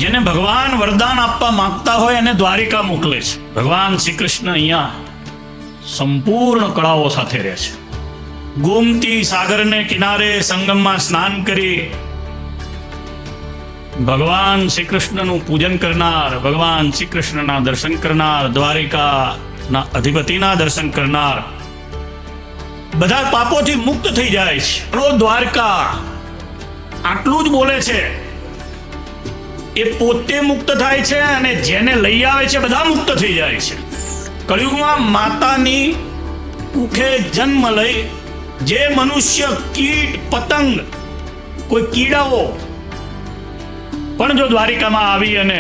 જેને ભગવાન વરદાન આપવા માંગતા હોય એને દ્વારિકા મોકલે છે. ભગવાન શ્રી કૃષ્ણ અહીંયા સંપૂર્ણ કળાઓ સાથે રહે છે. ગોમતી સાગરને કિનારે સંગમમાં સ્નાન કરી ભગવાન શ્રી કૃષ્ણનું પૂજન કરનાર, ભગવાન શ્રી કૃષ્ણના દર્શન કરનાર, દ્વારિકાના અધિપતિના દર્શન કરનાર બધા પાપોથી મુક્ત થઈ જાય છે. દ્વારકા આટલું જ બોલે છે. એ પોતે મુક્ત થાય છે અને જેને લઈ આવે છે બધા મુક્ત થઈ જાય છે. કળિયુગમાં માતાની કુખે જન્મ લઈ જે મનુષ્ય કીટ પતંગ કોઈ કીડાઓ પણ જો દ્વારિકામાં આવી અને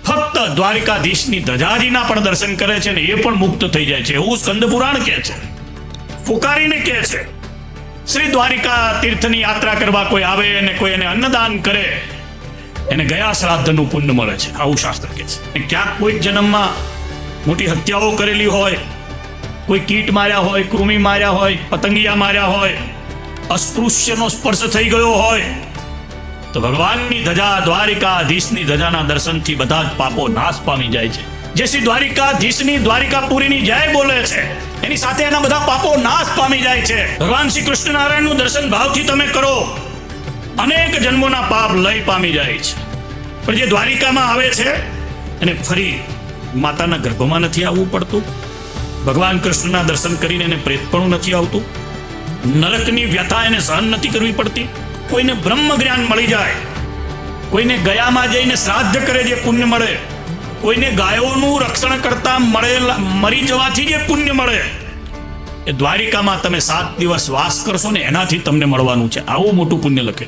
ફક્ત દ્વારિકાધીશની ધજાજીના પણ દર્શન કરે છે ને એ પણ મુક્ત થઈ જાય છે, એવું સ્કંદ પુરાણ કહે છે. પુકારીને કહે છે શ્રી દ્વારિકા તીર્થની યાત્રા કરવા કોઈ આવે અને કોઈ એને અન્નદાન કરે એને ગયા શ્રાદ્ધનું પુણ્ય મળે છે, આવું શાસ્ત્ર કહે છે. ક્યાંક કોઈ જન્મમાં મોટી હત્યાઓ કરેલી હોય, કોઈ કીટ માર્યા હોય, કૃમિ માર્યા હોય, પતંગિયા માર્યા હોય, અસ્પૃશ્યનો સ્પર્શ થઈ ગયો હોય તો ભગવાનની ધજા, દ્વારિકાધીશની ધજાના દર્શનથી બધા જ પાપો નાશ પામી જાય છે. જે શ્રી દ્વારિકાધીશની દ્વારિકાપુરીની જય બોલે છે એની સાથે એના બધા પાપો નાશ પામી જાય છે. ભગવાન શ્રી કૃષ્ણનારાયણનું દર્શન ભાવથી તમે કરો, અનેક જન્મોના પાપ લય પામી જાય છે. પણ જે દ્વારિકામાં આવે છે એને ફરી માતાના ગર્ભમાં નથી આવવું પડતું, ભગવાન કૃષ્ણના દર્શન કરીને એને પ્રેતપણું નથી આવતું, નરકની વ્યથા એને સહન નથી કરવી પડતી. કોઈને બ્રહ્મ જ્ઞાન મળી જાય, કોઈને ગયામાં જઈને શ્રાદ્ધ કરે જે પુણ્ય મળે, કોઈને ગાયોનું રક્ષણ કરતા મરી જવાથી જે પુણ્ય મળે એ દ્વારિકામાં તમે 7 દિવસ વાસ કરશો ને એનાથી તમને મળવાનું છે. આવું મોટું પુણ્ય લખે.